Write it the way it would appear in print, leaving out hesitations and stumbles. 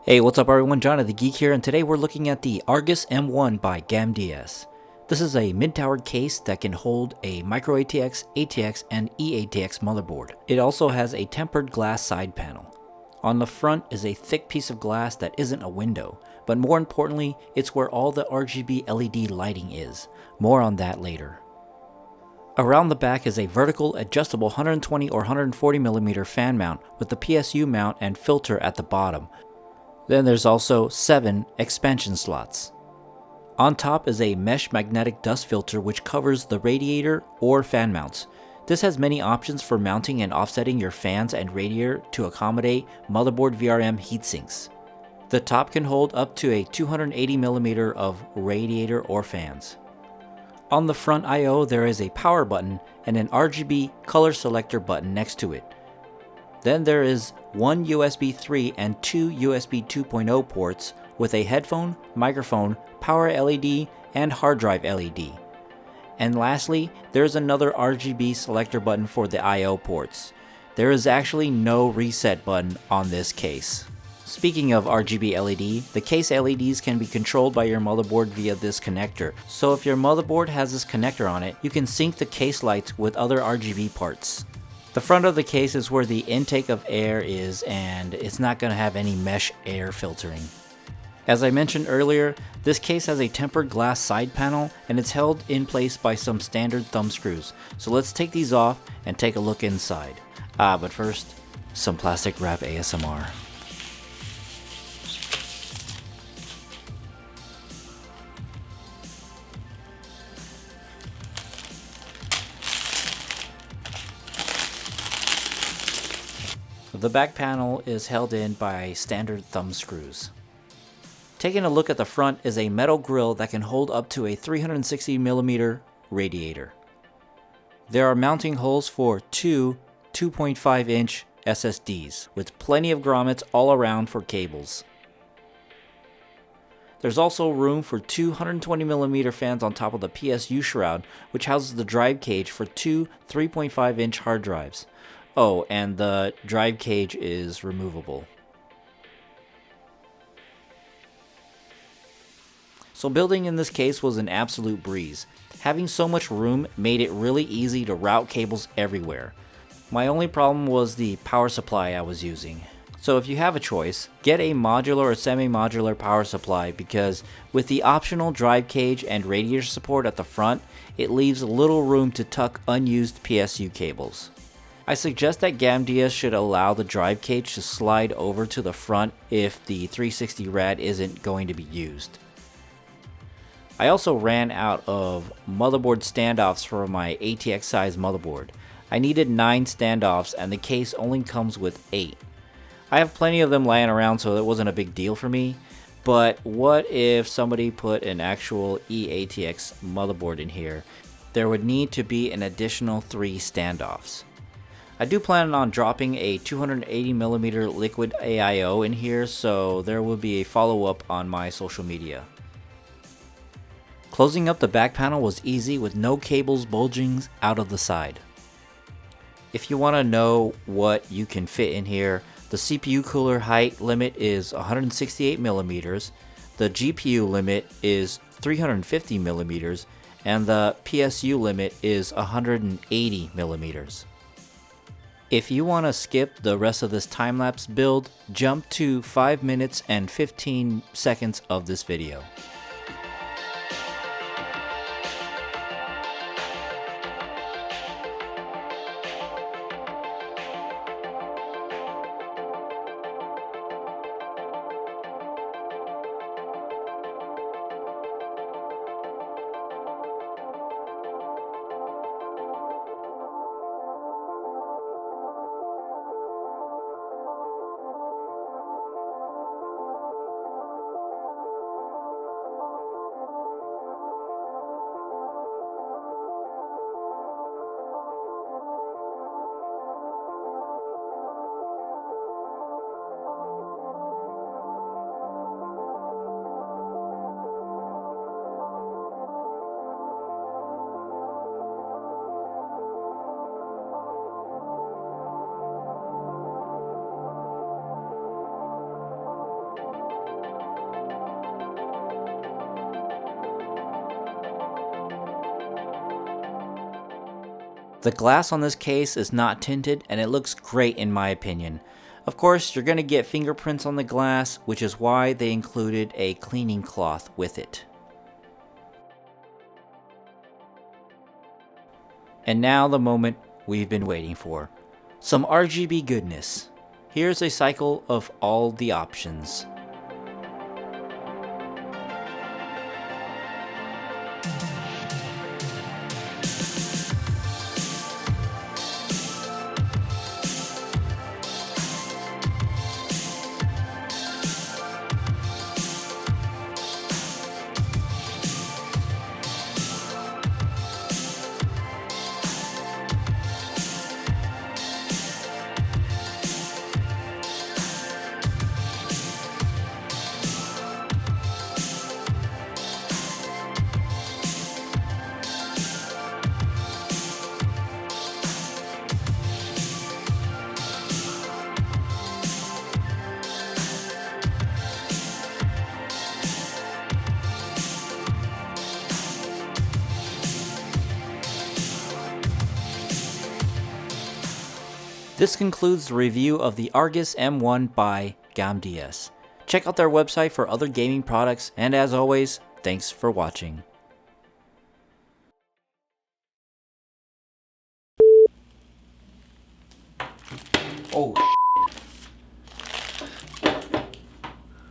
Hey, what's up everyone, Johnny the Geek here, and today we're looking at the Argus M1 by Gamdias. This is a mid-towered case that can hold a micro ATX, ATX, and eATX motherboard. It also has a tempered glass side panel. On the front is a thick piece of glass that isn't a window, but more importantly, it's where all the RGB LED lighting is. More on that later. Around the back is a vertical adjustable 120 or 140mm fan mount with the PSU mount and filter at the bottom. Then there's also 7 expansion slots. On top is a mesh magnetic dust filter which covers the radiator or fan mounts. This has many options for mounting and offsetting your fans and radiator to accommodate motherboard VRM heatsinks. The top can hold up to a 280mm of radiator or fans. On the front I/O there is a power button and an RGB color selector button next to it. Then there is one USB 3 and 2 USB 2.0 ports with a headphone, microphone, power LED, and hard drive LED. And lastly, there is another RGB selector button for the I/O ports. There is actually no reset button on this case. Speaking of RGB LED, the case LEDs can be controlled by your motherboard via this connector. So if your motherboard has this connector on it, you can sync the case lights with other RGB parts. The front of the case is where the intake of air is, and it's not going to have any mesh air filtering. As I mentioned earlier, this case has a tempered glass side panel and it's held in place by some standard thumb screws. So let's take these off and take a look inside. But first, some plastic wrap ASMR. The back panel is held in by standard thumb screws. Taking a look at the front is a metal grill that can hold up to a 360mm radiator. There are mounting holes for two 2.5-inch SSDs with plenty of grommets all around for cables. There's also room for two 120mm fans on top of the PSU shroud, which houses the drive cage for two 3.5-inch hard drives. Oh, and the drive cage is removable. So building in this case was an absolute breeze. Having so much room made it really easy to route cables everywhere. My only problem was the power supply I was using. So if you have a choice, get a modular or semi-modular power supply because with the optional drive cage and radiator support at the front, it leaves little room to tuck unused PSU cables. I suggest that Gamdias should allow the drive cage to slide over to the front if the 360 rad isn't going to be used. I also ran out of motherboard standoffs for my ATX size motherboard. I needed 9 standoffs and the case only comes with 8. I have plenty of them lying around so it wasn't a big deal for me, but what if somebody put an actual eATX motherboard in here? There would need to be an additional 3 standoffs. I do plan on dropping a 280mm liquid AIO in here, so there will be a follow-up on my social media. Closing up the back panel was easy with no cables bulging out of the side. If you want to know what you can fit in here, the CPU cooler height limit is 168mm, the GPU limit is 350mm, and the PSU limit is 180mm. If you want to skip the rest of this time-lapse build, jump to 5 minutes and 15 seconds of this video. The glass on this case is not tinted and it looks great in my opinion. Of course, you're going to get fingerprints on the glass, which is why they included a cleaning cloth with it. And now the moment we've been waiting for. Some RGB goodness. Here's a cycle of all the options. This concludes the review of the Argus M1 by Gamdias. Check out their website for other gaming products, and as always, thanks for watching. Oh.